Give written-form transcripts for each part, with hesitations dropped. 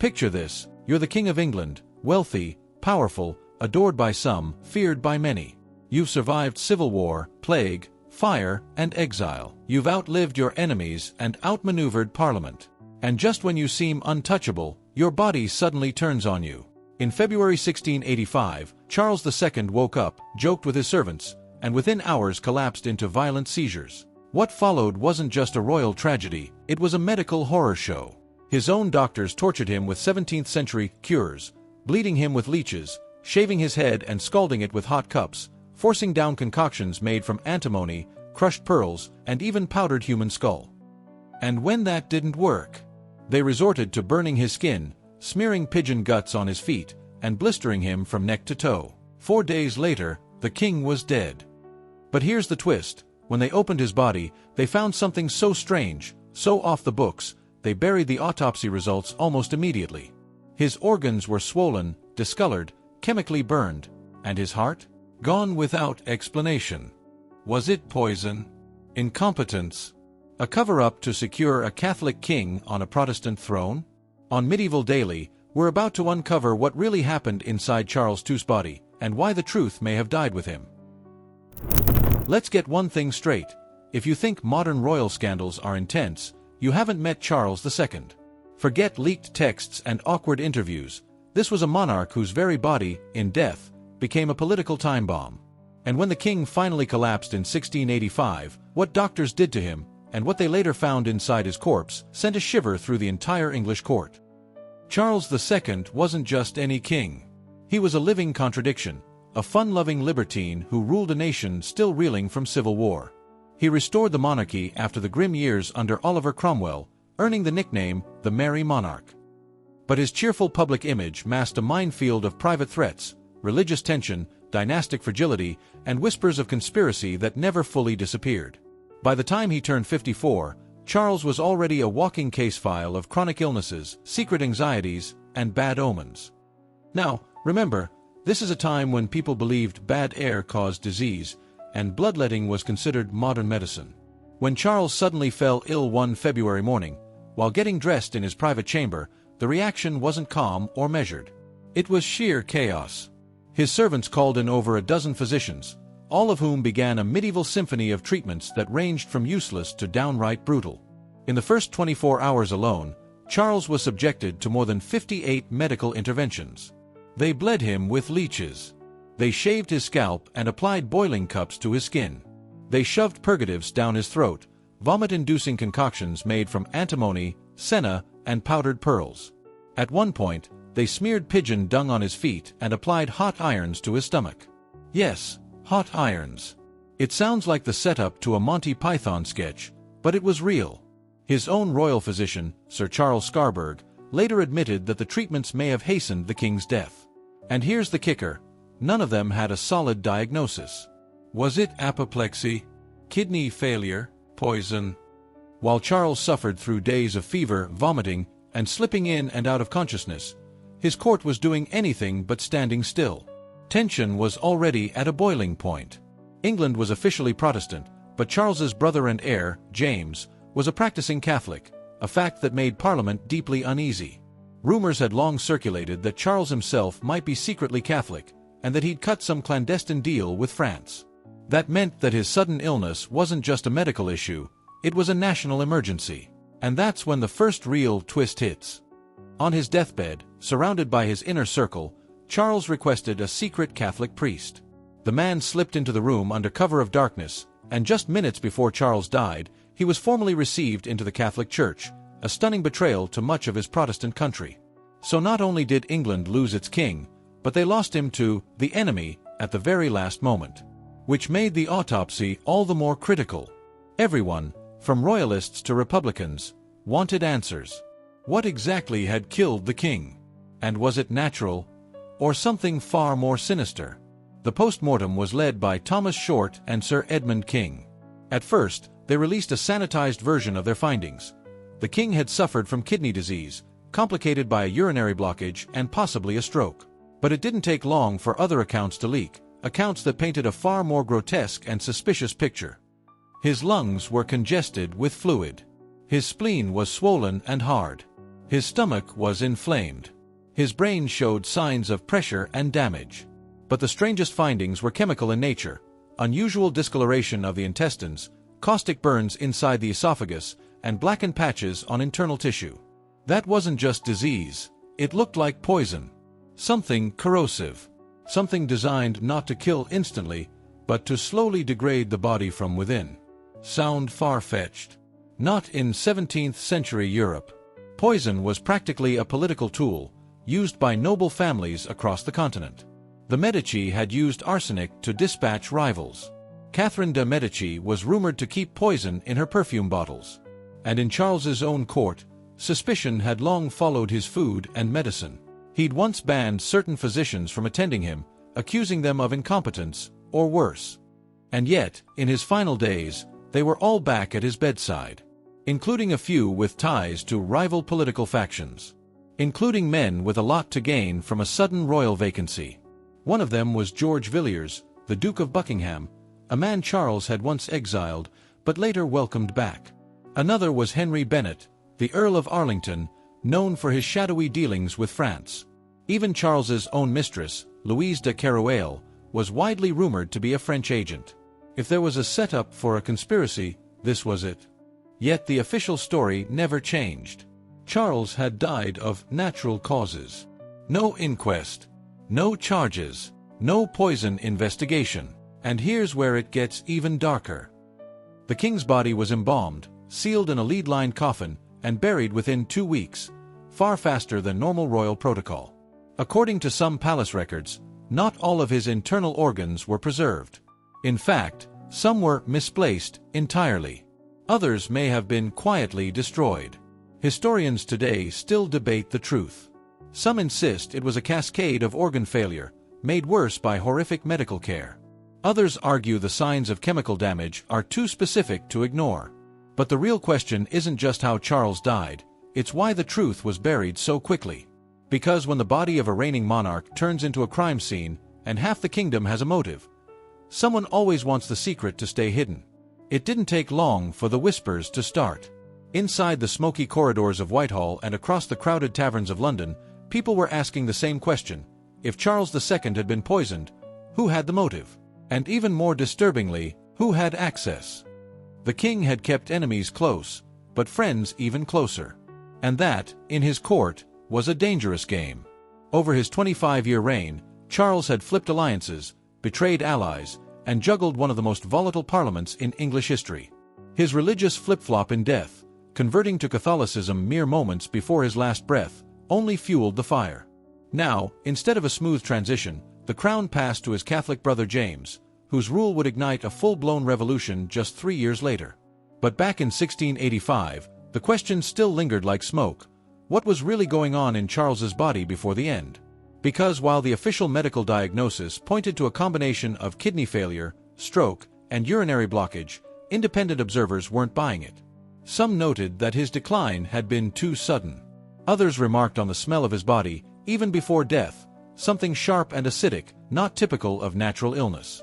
Picture this: you're the King of England, wealthy, powerful, adored by some, feared by many. You've survived civil war, plague, fire, and exile. You've outlived your enemies and outmaneuvered Parliament. And just when you seem untouchable, your body suddenly turns on you. In February 1685, Charles II woke up, joked with his servants, and within hours collapsed into violent seizures. What followed wasn't just a royal tragedy, it was a medical horror show. His own doctors tortured him with 17th-century cures, bleeding him with leeches, shaving his head and scalding it with hot cups, forcing down concoctions made from antimony, crushed pearls, and even powdered human skull. And when that didn't work, they resorted to burning his skin, smearing pigeon guts on his feet, and blistering him from neck to toe. 4 days later, the king was dead. But here's the twist: when they opened his body, they found something so strange, so off the books, they buried the autopsy results almost immediately. His organs were swollen, discolored, chemically burned, and his heart? Gone without explanation. Was it poison? Incompetence? A cover-up to secure a Catholic king on a Protestant throne? On Medieval Daily, we're about to uncover what really happened inside Charles II's body, and why the truth may have died with him. Let's get one thing straight: if you think modern royal scandals are intense, you haven't met Charles II. Forget leaked texts and awkward interviews. This was a monarch whose very body, in death, became a political time bomb. And when the king finally collapsed in 1685, what doctors did to him, and what they later found inside his corpse, sent a shiver through the entire English court. Charles II wasn't just any king. He was a living contradiction, a fun-loving libertine who ruled a nation still reeling from civil war. He restored the monarchy after the grim years under Oliver Cromwell, earning the nickname the Merry Monarch. But his cheerful public image masked a minefield of private threats, religious tension, dynastic fragility, and whispers of conspiracy that never fully disappeared. By the time he turned 54, Charles was already a walking case file of chronic illnesses, secret anxieties, and bad omens. Now, remember, this is a time when people believed bad air caused disease, and bloodletting was considered modern medicine. When Charles suddenly fell ill one February morning, while getting dressed in his private chamber, the reaction wasn't calm or measured. It was sheer chaos. His servants called in over a dozen physicians, all of whom began a medieval symphony of treatments that ranged from useless to downright brutal. In the first 24 hours alone, Charles was subjected to more than 58 medical interventions. They bled him with leeches. They shaved his scalp and applied boiling cups to his skin. They shoved purgatives down his throat, vomit-inducing concoctions made from antimony, senna, and powdered pearls. At one point, they smeared pigeon dung on his feet and applied hot irons to his stomach. Yes, hot irons. It sounds like the setup to a Monty Python sketch, but it was real. His own royal physician, Sir Charles Scarburg, later admitted that the treatments may have hastened the king's death. And here's the kicker: none of them had a solid diagnosis. Was it apoplexy? Kidney failure? Poison? While Charles suffered through days of fever, vomiting, and slipping in and out of consciousness, his court was doing anything but standing still. Tension was already at a boiling point. England was officially Protestant, but Charles's brother and heir, James, was a practicing Catholic, a fact that made Parliament deeply uneasy. Rumors had long circulated that Charles himself might be secretly Catholic, and that he'd cut some clandestine deal with France. That meant that his sudden illness wasn't just a medical issue, it was a national emergency. And that's when the first real twist hits. On his deathbed, surrounded by his inner circle, Charles requested a secret Catholic priest. The man slipped into the room under cover of darkness, and just minutes before Charles died, he was formally received into the Catholic Church, a stunning betrayal to much of his Protestant country. So not only did England lose its king, but they lost him to the enemy at the very last moment. Which made the autopsy all the more critical. Everyone, from royalists to Republicans, wanted answers. What exactly had killed the king? And was it natural, or something far more sinister? The post-mortem was led by Thomas Short and Sir Edmund King. At first, they released a sanitized version of their findings. The king had suffered from kidney disease, complicated by a urinary blockage and possibly a stroke. But it didn't take long for other accounts to leak, accounts that painted a far more grotesque and suspicious picture. His lungs were congested with fluid. His spleen was swollen and hard. His stomach was inflamed. His brain showed signs of pressure and damage. But the strangest findings were chemical in nature: unusual discoloration of the intestines, caustic burns inside the esophagus, and blackened patches on internal tissue. That wasn't just disease. It looked like poison. Something corrosive. Something designed not to kill instantly, but to slowly degrade the body from within. Sound far-fetched? Not in 17th century Europe. Poison was practically a political tool, used by noble families across the continent. The Medici had used arsenic to dispatch rivals. Catherine de' Medici was rumored to keep poison in her perfume bottles. And in Charles's own court, suspicion had long followed his food and medicine. He'd once banned certain physicians from attending him, accusing them of incompetence, or worse. And yet, in his final days, they were all back at his bedside, including a few with ties to rival political factions, including men with a lot to gain from a sudden royal vacancy. One of them was George Villiers, the Duke of Buckingham, a man Charles had once exiled, but later welcomed back. Another was Henry Bennet, the Earl of Arlington, known for his shadowy dealings with France. Even Charles's own mistress, Louise de Keroualle, was widely rumored to be a French agent. If there was a setup for a conspiracy, this was it. Yet the official story never changed. Charles had died of natural causes. No inquest. No charges. No poison investigation. And here's where it gets even darker. The king's body was embalmed, sealed in a lead-lined coffin, and buried within 2 weeks, far faster than normal royal protocol. According to some palace records, not all of his internal organs were preserved. In fact, some were misplaced entirely. Others may have been quietly destroyed. Historians today still debate the truth. Some insist it was a cascade of organ failure, made worse by horrific medical care. Others argue the signs of chemical damage are too specific to ignore. But the real question isn't just how Charles died, it's why the truth was buried so quickly. Because when the body of a reigning monarch turns into a crime scene, and half the kingdom has a motive, someone always wants the secret to stay hidden. It didn't take long for the whispers to start. Inside the smoky corridors of Whitehall and across the crowded taverns of London, people were asking the same question. If Charles II had been poisoned, who had the motive? And even more disturbingly, who had access? The king had kept enemies close, but friends even closer. And that, in his court, was a dangerous game. Over his 25-year reign, Charles had flipped alliances, betrayed allies, and juggled one of the most volatile parliaments in English history. His religious flip-flop in death, converting to Catholicism mere moments before his last breath, only fueled the fire. Now, instead of a smooth transition, the crown passed to his Catholic brother James, whose rule would ignite a full-blown revolution just 3 years later. But back in 1685, the question still lingered like smoke. What was really going on in Charles's body before the end? Because while the official medical diagnosis pointed to a combination of kidney failure, stroke, and urinary blockage, independent observers weren't buying it. Some noted that his decline had been too sudden. Others remarked on the smell of his body, even before death, something sharp and acidic, not typical of natural illness.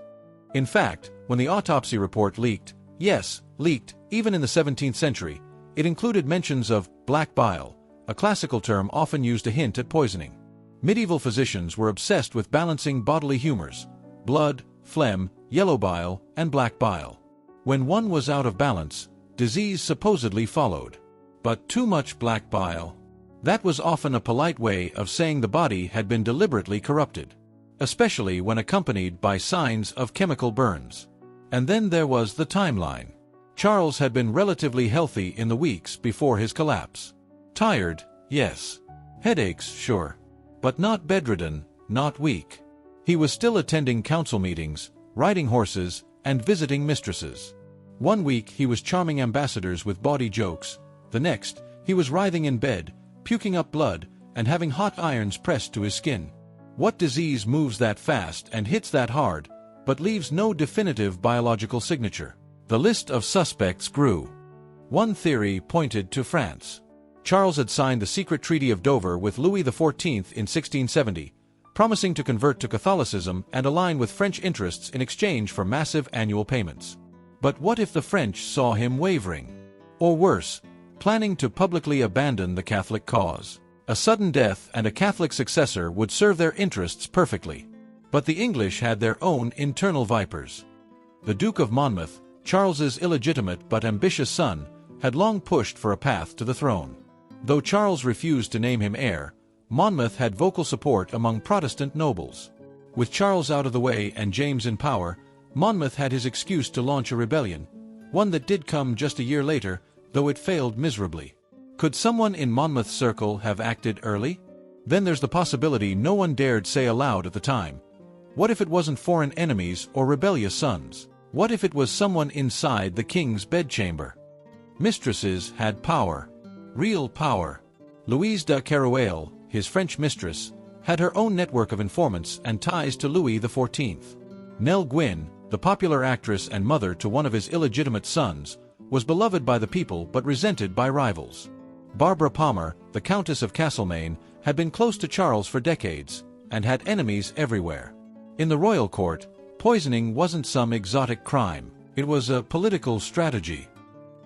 In fact, when the autopsy report leaked, yes, leaked, even in the 17th century, it included mentions of black bile, a classical term often used to hint at poisoning. Medieval physicians were obsessed with balancing bodily humors: blood, phlegm, yellow bile, and black bile. When one was out of balance, disease supposedly followed. But too much black bile? That was often a polite way of saying the body had been deliberately corrupted, especially when accompanied by signs of chemical burns. And then there was the timeline. Charles had been relatively healthy in the weeks before his collapse. Tired, yes. Headaches, sure. But not bedridden, not weak. He was still attending council meetings, riding horses, and visiting mistresses. One week he was charming ambassadors with bawdy jokes. The next, he was writhing in bed, puking up blood, and having hot irons pressed to his skin. What disease moves that fast and hits that hard, but leaves no definitive biological signature? The list of suspects grew. One theory pointed to France. Charles had signed the secret Treaty of Dover with Louis XIV in 1670, promising to convert to Catholicism and align with French interests in exchange for massive annual payments. But what if the French saw him wavering? Or worse, planning to publicly abandon the Catholic cause. A sudden death and a Catholic successor would serve their interests perfectly. But the English had their own internal vipers. The Duke of Monmouth, Charles's illegitimate but ambitious son, had long pushed for a path to the throne. Though Charles refused to name him heir, Monmouth had vocal support among Protestant nobles. With Charles out of the way and James in power, Monmouth had his excuse to launch a rebellion, one that did come just a year later, though it failed miserably. Could someone in Monmouth's circle have acted early? Then there's the possibility no one dared say aloud at the time. What if it wasn't foreign enemies or rebellious sons? What if it was someone inside the king's bedchamber? Mistresses had power. Real power. Louise de Keroualle, his French mistress, had her own network of informants and ties to Louis XIV. Nell Gwynn, the popular actress and mother to one of his illegitimate sons, was beloved by the people but resented by rivals. Barbara Palmer, the Countess of Castlemaine, had been close to Charles for decades, and had enemies everywhere. In the royal court, poisoning wasn't some exotic crime. It was a political strategy.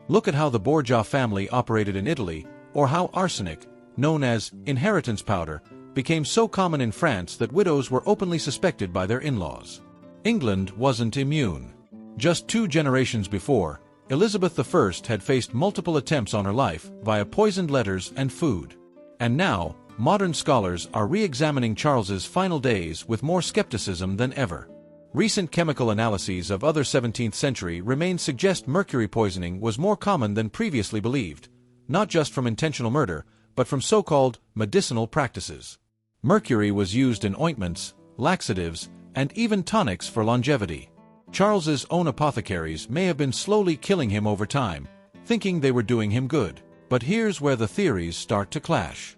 Look at how the Borgia family operated in Italy, or how arsenic, known as inheritance powder, became so common in France that widows were openly suspected by their in-laws. England wasn't immune. Just 2 generations before, Elizabeth I had faced multiple attempts on her life via poisoned letters and food. And now, modern scholars are re-examining Charles's final days with more skepticism than ever. Recent chemical analyses of other 17th-century remains suggest mercury poisoning was more common than previously believed, not just from intentional murder, but from so-called medicinal practices. Mercury was used in ointments, laxatives, and even tonics for longevity. Charles's own apothecaries may have been slowly killing him over time, thinking they were doing him good. But here's where the theories start to clash.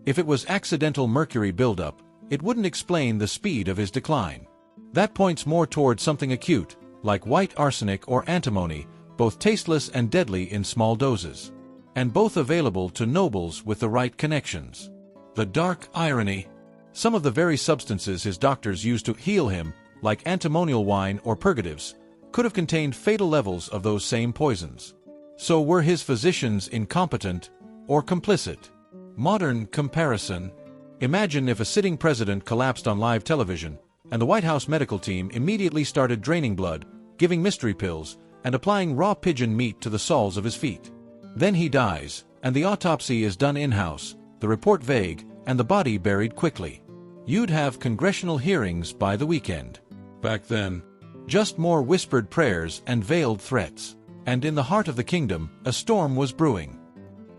If it was accidental mercury buildup, it wouldn't explain the speed of his decline. That points more toward something acute, like white arsenic or antimony, both tasteless and deadly in small doses. And both available to nobles with the right connections. The dark irony. Some of the very substances his doctors used to heal him, like antimonial wine or purgatives, could have contained fatal levels of those same poisons. So were his physicians incompetent or complicit? Modern comparison. Imagine if a sitting president collapsed on live television, and the White House medical team immediately started draining blood, giving mystery pills, and applying raw pigeon meat to the soles of his feet. Then he dies, and the autopsy is done in-house, the report vague, and the body buried quickly. You'd have congressional hearings by the weekend. Back then, just more whispered prayers and veiled threats. And in the heart of the kingdom, a storm was brewing.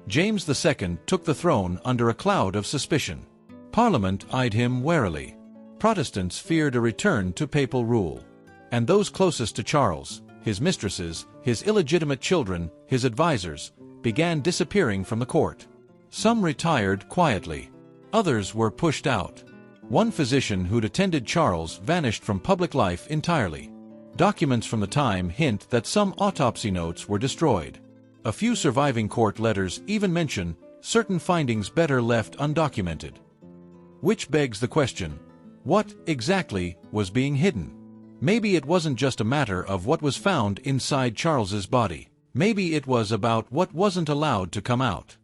James II took the throne under a cloud of suspicion. Parliament eyed him warily. Protestants feared a return to papal rule. And those closest to Charles, his mistresses, his illegitimate children, his advisors, began disappearing from the court. Some retired quietly. Others were pushed out. One physician who'd attended Charles vanished from public life entirely. Documents from the time hint that some autopsy notes were destroyed. A few surviving court letters even mention certain findings better left undocumented. Which begs the question, what exactly was being hidden? Maybe it wasn't just a matter of what was found inside Charles's body. Maybe it was about what wasn't allowed to come out.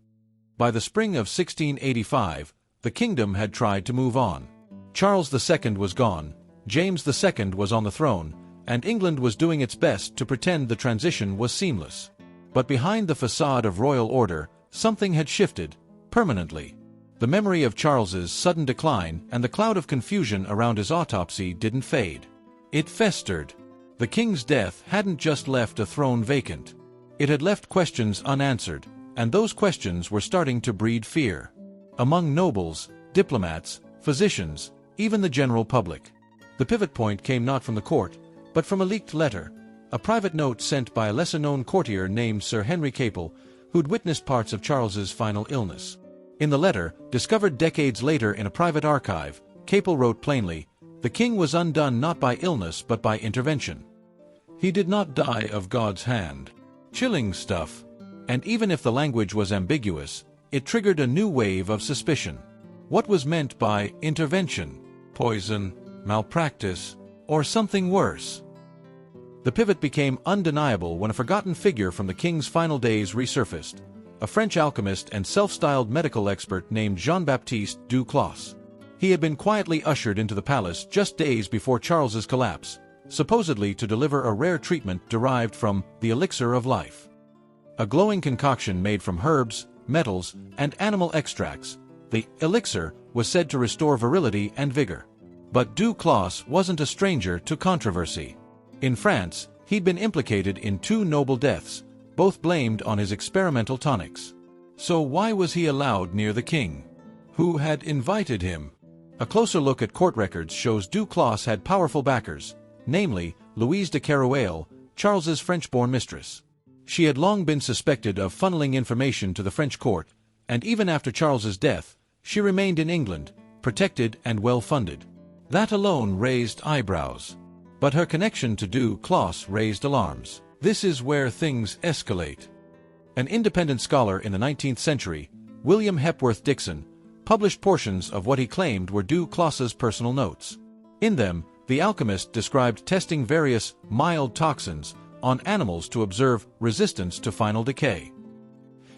By the spring of 1685, the kingdom had tried to move on. Charles II was gone, James II was on the throne, and England was doing its best to pretend the transition was seamless. But behind the facade of royal order, something had shifted, permanently. The memory of Charles's sudden decline and the cloud of confusion around his autopsy didn't fade. It festered. The king's death hadn't just left a throne vacant. It had left questions unanswered, and those questions were starting to breed fear. Among nobles, diplomats, physicians, even the general public. The pivot point came not from the court, but from a leaked letter, a private note sent by a lesser-known courtier named Sir Henry Capel, who'd witnessed parts of Charles's final illness. In the letter, discovered decades later in a private archive, Capel wrote plainly, "The king was undone not by illness but by intervention. He did not die of God's hand." Chilling stuff. And even if the language was ambiguous, it triggered a new wave of suspicion. What was meant by intervention? Poison, malpractice, or something worse? The pivot became undeniable when a forgotten figure from the king's final days resurfaced. a French alchemist and self-styled medical expert named Jean-Baptiste Duclos. He had been quietly ushered into the palace just days before Charles's collapse, supposedly to deliver a rare treatment derived from the elixir of life. A glowing concoction made from herbs, metals, and animal extracts, the elixir was said to restore virility and vigor. But Duclos wasn't a stranger to controversy. In France, he'd been implicated in 2 noble deaths, both blamed on his experimental tonics. So why was he allowed near the king? Who had invited him? A closer look at court records shows Duclos had powerful backers, namely Louise de Keroualle, Charles's French-born mistress. She had long been suspected of funneling information to the French court, and even after Charles's death, she remained in England, protected and well-funded. That alone raised eyebrows. But her connection to Duclos raised alarms. This is where things escalate. An independent scholar in the 19th century, William Hepworth Dixon, published portions of what he claimed were Duclos's personal notes. In them, the alchemist described testing various mild toxins on animals to observe resistance to final decay.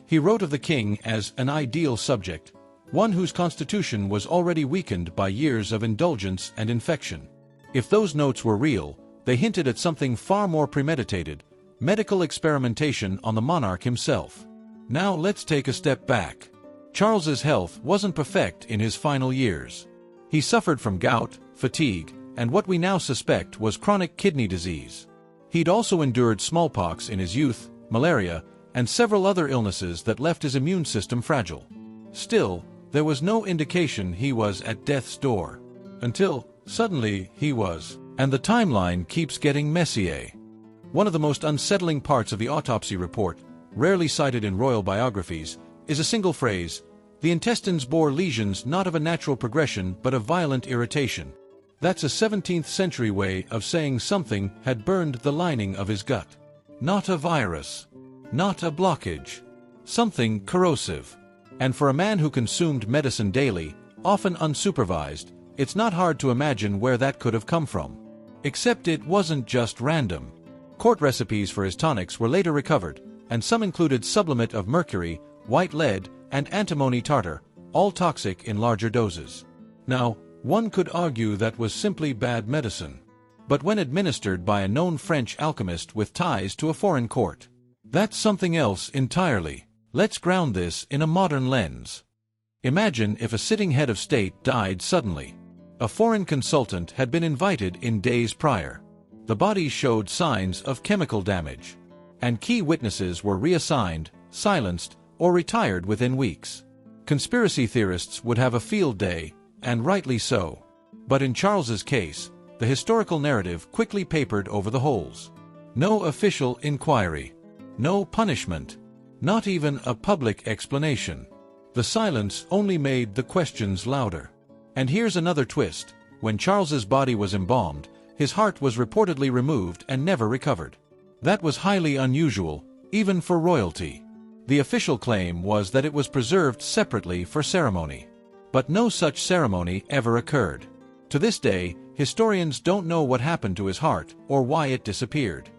He wrote of the king as an ideal subject, one whose constitution was already weakened by years of indulgence and infection. If those notes were real, they hinted at something far more premeditated, medical experimentation on the monarch himself. Now let's take a step back. Charles's health wasn't perfect in his final years. He suffered from gout, fatigue, and what we now suspect was chronic kidney disease. He'd also endured smallpox in his youth, malaria, and several other illnesses that left his immune system fragile. Still, there was no indication he was at death's door. Until, suddenly, he was. And the timeline keeps getting messier. One of the most unsettling parts of the autopsy report, rarely cited in royal biographies, is a single phrase: the intestines bore lesions not of a natural progression but of violent irritation. That's a 17th century way of saying something had burned the lining of his gut. Not a virus. Not a blockage. Something corrosive. And for a man who consumed medicine daily, often unsupervised, it's not hard to imagine where that could have come from. Except it wasn't just random. Court recipes for his tonics were later recovered, and some included sublimate of mercury, white lead, and antimony tartar, all toxic in larger doses. Now, one could argue that was simply bad medicine. But when administered by a known French alchemist with ties to a foreign court, that's something else entirely. Let's ground this in a modern lens. Imagine if a sitting head of state died suddenly. A foreign consultant had been invited in days prior. The body showed signs of chemical damage, and key witnesses were reassigned, silenced, or retired within weeks. Conspiracy theorists would have a field day, and rightly so. But in Charles's case, the historical narrative quickly papered over the holes. No official inquiry. No punishment. Not even a public explanation. The silence only made the questions louder. And here's another twist. When Charles's body was embalmed, his heart was reportedly removed and never recovered. That was highly unusual, even for royalty. The official claim was that it was preserved separately for ceremony. But no such ceremony ever occurred. To this day, historians don't know what happened to his heart or why it disappeared.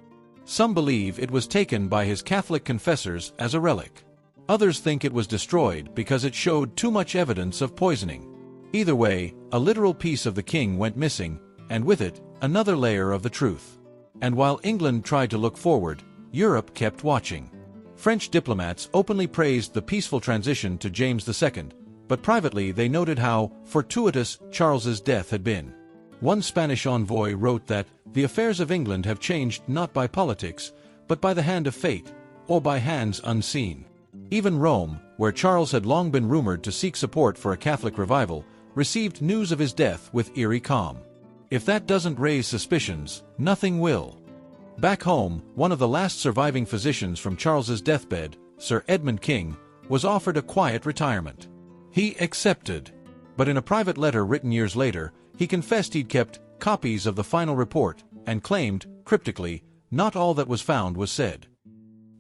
Some believe it was taken by his Catholic confessors as a relic. Others think it was destroyed because it showed too much evidence of poisoning. Either way, a literal piece of the king went missing, and with it, another layer of the truth. And while England tried to look forward, Europe kept watching. French diplomats openly praised the peaceful transition to James II, but privately they noted how fortuitous Charles's death had been. One Spanish envoy wrote that the affairs of England have changed not by politics, but by the hand of fate, or by hands unseen. Even Rome, where Charles had long been rumored to seek support for a Catholic revival, received news of his death with eerie calm. If that doesn't raise suspicions, nothing will. Back home, one of the last surviving physicians from Charles's deathbed, Sir Edmund King, was offered a quiet retirement. He accepted. But in a private letter written years later, he confessed he'd kept copies of the final report and claimed, cryptically, not all that was found was said.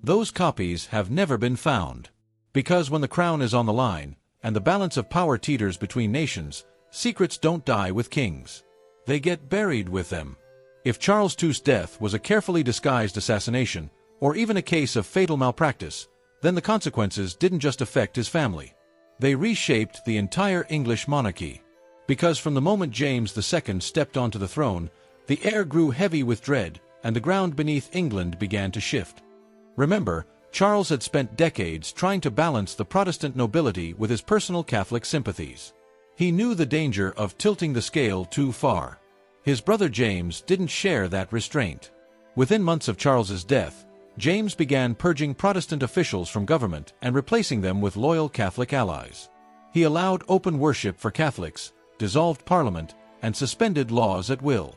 Those copies have never been found. Because when the crown is on the line, and the balance of power teeters between nations, secrets don't die with kings. They get buried with them. If Charles II's death was a carefully disguised assassination, or even a case of fatal malpractice, Then the consequences didn't just affect his family. They reshaped the entire English monarchy. Because from the moment James II stepped onto the throne, the air grew heavy with dread, and the ground beneath England began to shift. Remember, Charles had spent decades trying to balance the Protestant nobility with his personal Catholic sympathies. He knew the danger of tilting the scale too far. His brother James didn't share that restraint. Within months of Charles's death, James began purging Protestant officials from government and replacing them with loyal Catholic allies. He allowed open worship for Catholics, dissolved Parliament, and suspended laws at will.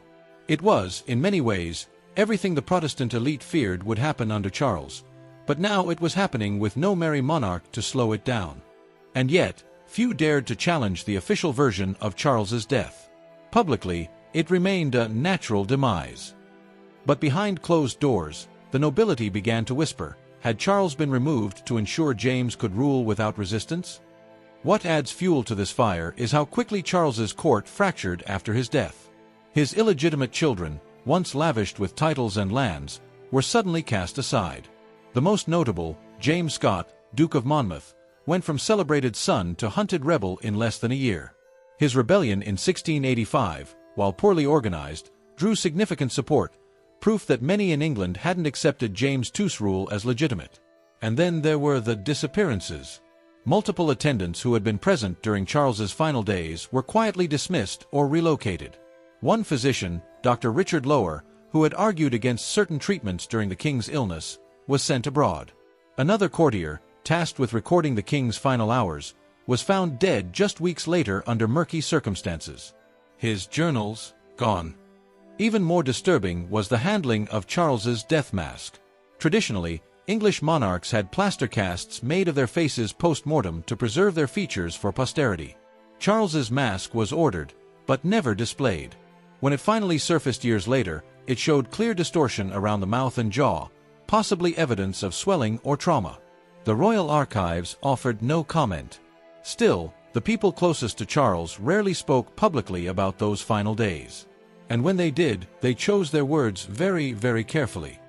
It was, in many ways, everything the Protestant elite feared would happen under Charles, but now it was happening with no merry monarch to slow it down. And yet, few dared to challenge the official version of Charles's death. Publicly, it remained a natural demise. But behind closed doors, the nobility began to whisper, had Charles been removed to ensure James could rule without resistance? What adds fuel to this fire is how quickly Charles's court fractured after his death. His illegitimate children, once lavished with titles and lands, were suddenly cast aside. The most notable, James Scott, Duke of Monmouth, went from celebrated son to hunted rebel in less than a year. His rebellion in 1685, while poorly organized, drew significant support, proof that many in England hadn't accepted James II's rule as legitimate. And then there were the disappearances. Multiple attendants who had been present during Charles's final days were quietly dismissed or relocated. One physician, Dr. Richard Lower, who had argued against certain treatments during the king's illness, was sent abroad. Another courtier, tasked with recording the king's final hours, was found dead just weeks later under murky circumstances. His journals, gone. Even more disturbing was the handling of Charles's death mask. Traditionally, English monarchs had plaster casts made of their faces post-mortem to preserve their features for posterity. Charles's mask was ordered, but never displayed. When it finally surfaced years later, it showed clear distortion around the mouth and jaw, possibly evidence of swelling or trauma. The royal archives offered no comment. Still, the people closest to Charles rarely spoke publicly about those final days. And when they did, they chose their words very, very carefully.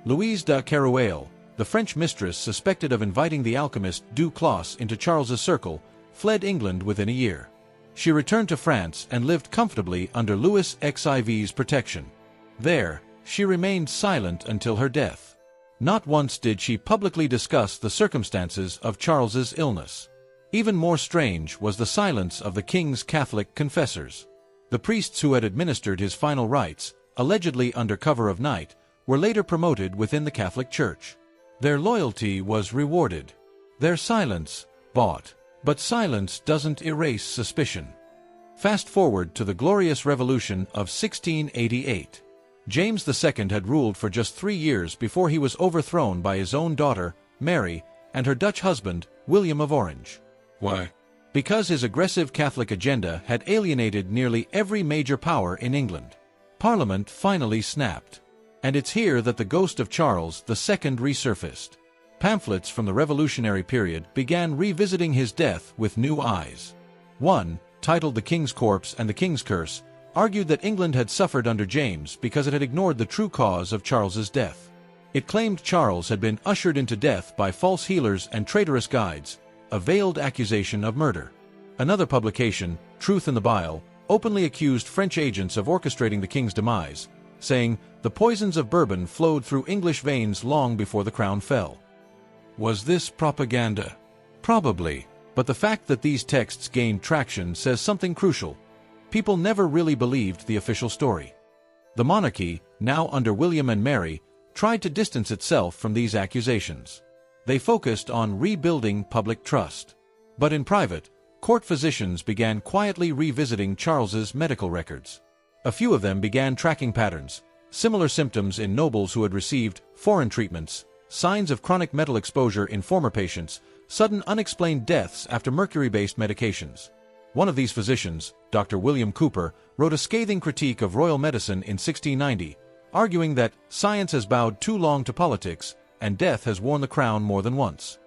Louise de Keroualle, the French mistress suspected of inviting the alchemist Duclos into Charles's circle, fled England within a year. She returned to France and lived comfortably under Louis XIV's protection. There, she remained silent until her death. Not once did she publicly discuss the circumstances of Charles's illness. Even more strange was the silence of the king's Catholic confessors. The priests who had administered his final rites, allegedly under cover of night, were later promoted within the Catholic Church. Their loyalty was rewarded. Their silence, bought. But silence doesn't erase suspicion. Fast forward to the Glorious Revolution of 1688. James II had ruled for just 3 years before he was overthrown by his own daughter, Mary, and her Dutch husband, William of Orange. Why? Because his aggressive Catholic agenda had alienated nearly every major power in England. Parliament finally snapped. And it's here that the ghost of Charles II resurfaced. Pamphlets from the Revolutionary period began revisiting his death with new eyes. One, titled The King's Corpse and the King's Curse, argued that England had suffered under James because it had ignored the true cause of Charles's death. It claimed Charles had been ushered into death by false healers and traitorous guides, a veiled accusation of murder. Another publication, Truth in the Bile, openly accused French agents of orchestrating the king's demise, saying, "The poisons of Bourbon flowed through English veins long before the crown fell." Was this propaganda? Probably, but the fact that these texts gained traction says something crucial. People never really believed the official story. The monarchy, now under William and Mary, tried to distance itself from these accusations. They focused on rebuilding public trust. But in private, court physicians began quietly revisiting Charles's medical records. A few of them began tracking patterns, similar symptoms in nobles who had received foreign treatments, signs of chronic metal exposure in former patients, sudden unexplained deaths after mercury-based medications. One of these physicians, Dr. William Cooper, wrote a scathing critique of royal medicine in 1690, arguing that science has bowed too long to politics and death has worn the crown more than once.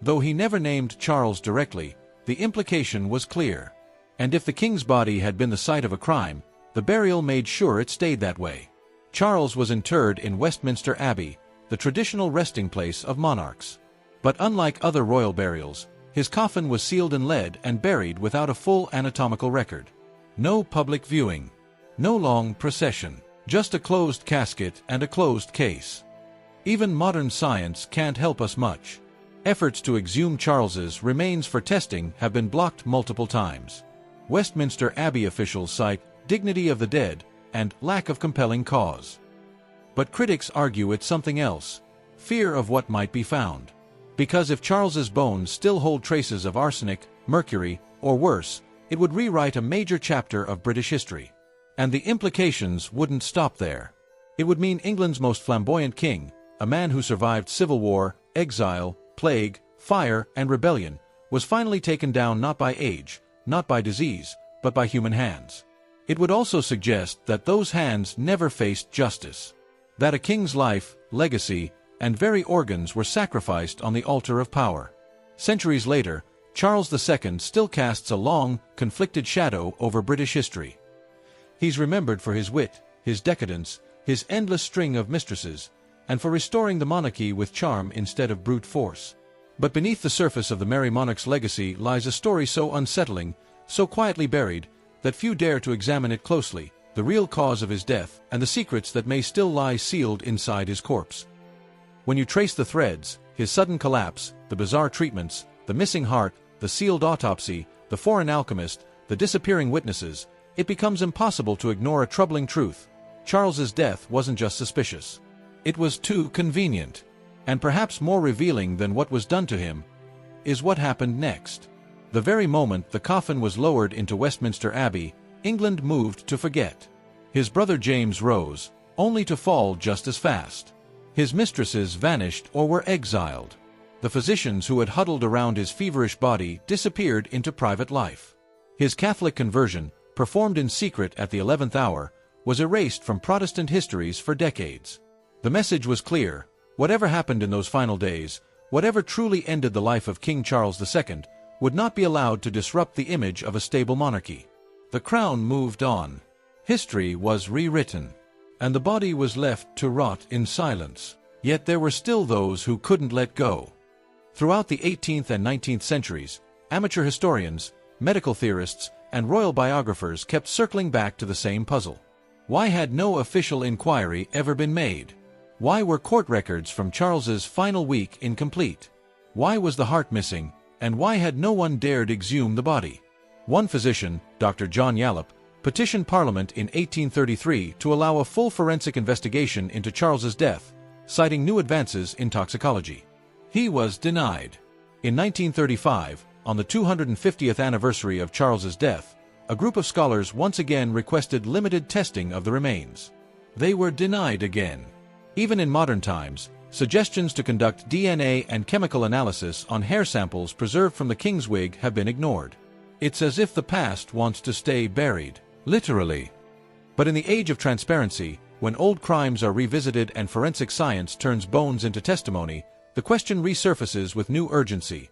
Though he never named Charles directly, the implication was clear. And if the king's body had been the site of a crime, the burial made sure it stayed that way. Charles was interred in Westminster Abbey, the traditional resting place of monarchs. But unlike other royal burials, his coffin was sealed in lead and buried without a full anatomical record. No public viewing. No long procession. Just a closed casket and a closed case. Even modern science can't help us much. Efforts to exhume Charles's remains for testing have been blocked multiple times. Westminster Abbey officials cite dignity of the dead and lack of compelling cause. But critics argue it's something else, fear of what might be found. Because if Charles's bones still hold traces of arsenic, mercury, or worse, it would rewrite a major chapter of British history. And the implications wouldn't stop there. It would mean England's most flamboyant king, a man who survived civil war, exile, plague, fire, and rebellion, was finally taken down not by age, not by disease, but by human hands. It would also suggest that those hands never faced justice. That a king's life, legacy, and very organs were sacrificed on the altar of power. Centuries later, Charles II still casts a long, conflicted shadow over British history. He's remembered for his wit, his decadence, his endless string of mistresses, and for restoring the monarchy with charm instead of brute force. But beneath the surface of the merry monarch's legacy lies a story so unsettling, so quietly buried, that few dare to examine it closely, the real cause of his death and the secrets that may still lie sealed inside his corpse. When you trace the threads, his sudden collapse, the bizarre treatments, the missing heart, the sealed autopsy, the foreign alchemist, the disappearing witnesses, it becomes impossible to ignore a troubling truth. Charles's death wasn't just suspicious. It was too convenient. And perhaps more revealing than what was done to him is what happened next. The very moment the coffin was lowered into Westminster Abbey, England moved to forget. His brother James rose, only to fall just as fast. His mistresses vanished or were exiled. The physicians who had huddled around his feverish body disappeared into private life. His Catholic conversion, performed in secret at the 11th hour, was erased from Protestant histories for decades. The message was clear: whatever happened in those final days, whatever truly ended the life of King Charles II, would not be allowed to disrupt the image of a stable monarchy. The crown moved on. History was rewritten. And the body was left to rot in silence. Yet there were still those who couldn't let go. Throughout the 18th and 19th centuries, amateur historians, medical theorists, and royal biographers kept circling back to the same puzzle. Why had no official inquiry ever been made? Why were court records from Charles's final week incomplete? Why was the heart missing, and why had no one dared exhume the body? One physician, Dr. John Yallop, petitioned Parliament in 1833 to allow a full forensic investigation into Charles's death, citing new advances in toxicology. He was denied. In 1935, on the 250th anniversary of Charles's death, a group of scholars once again requested limited testing of the remains. They were denied again. Even in modern times, suggestions to conduct DNA and chemical analysis on hair samples preserved from the king's wig have been ignored. It's as if the past wants to stay buried. Literally. But in the age of transparency, when old crimes are revisited and forensic science turns bones into testimony, the question resurfaces with new urgency.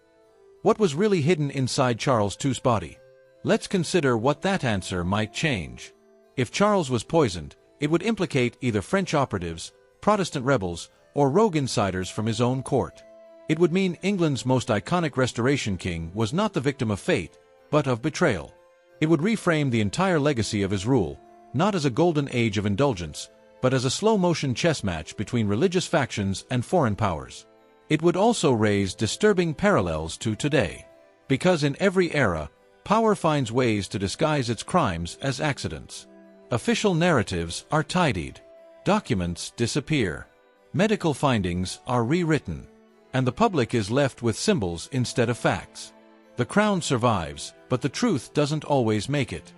What was really hidden inside Charles II's body? Let's consider what that answer might change. If Charles was poisoned, it would implicate either French operatives, Protestant rebels, or rogue insiders from his own court. It would mean England's most iconic Restoration king was not the victim of fate, but of betrayal. It would reframe the entire legacy of his rule, not as a golden age of indulgence, but as a slow-motion chess match between religious factions and foreign powers. It would also raise disturbing parallels to today. Because in every era, power finds ways to disguise its crimes as accidents. Official narratives are tidied. Documents disappear. Medical findings are rewritten. And the public is left with symbols instead of facts. The crown survives, but the truth doesn't always make it.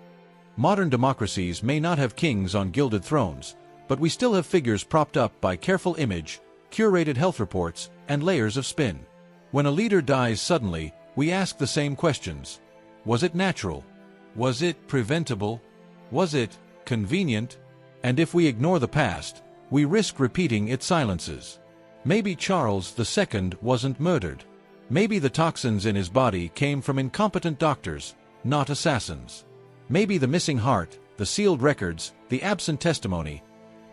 Modern democracies may not have kings on gilded thrones, but we still have figures propped up by careful image, curated health reports, and layers of spin. When a leader dies suddenly, we ask the same questions. Was it natural? Was it preventable? Was it convenient? And if we ignore the past, we risk repeating its silences. Maybe Charles II wasn't murdered. Maybe the toxins in his body came from incompetent doctors, not assassins. Maybe the missing heart, the sealed records, the absent testimony,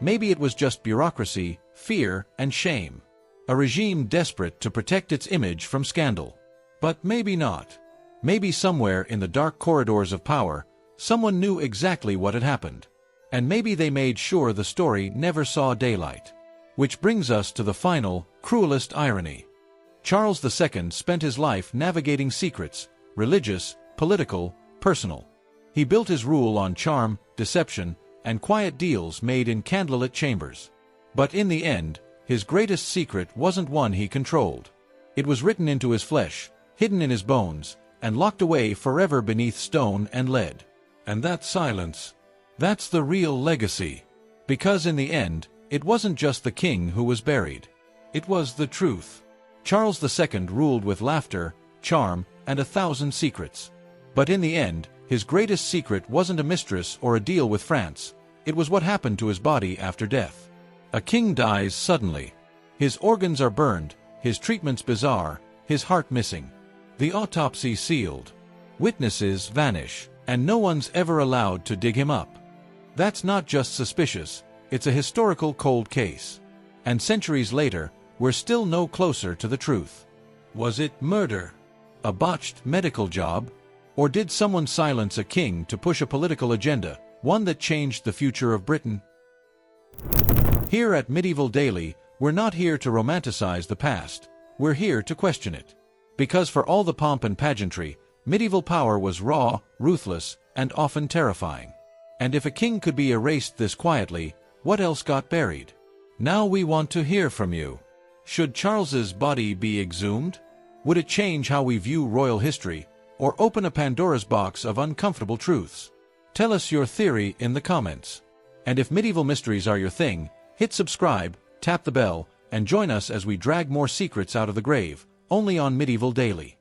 maybe it was just bureaucracy, fear, and shame. A regime desperate to protect its image from scandal. But maybe not. Maybe somewhere in the dark corridors of power, someone knew exactly what had happened. And maybe they made sure the story never saw daylight. Which brings us to the final, cruelest irony. Charles II spent his life navigating secrets, religious, political, personal. He built his rule on charm, deception, and quiet deals made in candlelit chambers. But in the end, his greatest secret wasn't one he controlled. It was written into his flesh, hidden in his bones, and locked away forever beneath stone and lead. And that silence, that's the real legacy. Because in the end, it wasn't just the king who was buried. It was the truth. Charles II ruled with laughter, charm, and 1,000 secrets. But in the end, his greatest secret wasn't a mistress or a deal with France. It was what happened to his body after death. A king dies suddenly. His organs are burned, his treatments bizarre, his heart missing. The autopsy sealed. Witnesses vanish, and no one's ever allowed to dig him up. That's not just suspicious, it's a historical cold case. And centuries later, we're still no closer to the truth. Was it murder? A botched medical job? Or did someone silence a king to push a political agenda, one that changed the future of Britain? Here at Medieval Daily, we're not here to romanticize the past, we're here to question it. Because for all the pomp and pageantry, medieval power was raw, ruthless, and often terrifying. And if a king could be erased this quietly, what else got buried? Now we want to hear from you. Should Charles's body be exhumed? Would it change how we view royal history, or open a Pandora's box of uncomfortable truths? Tell us your theory in the comments. And if medieval mysteries are your thing, hit subscribe, tap the bell, and join us as we drag more secrets out of the grave, only on Medieval Daily.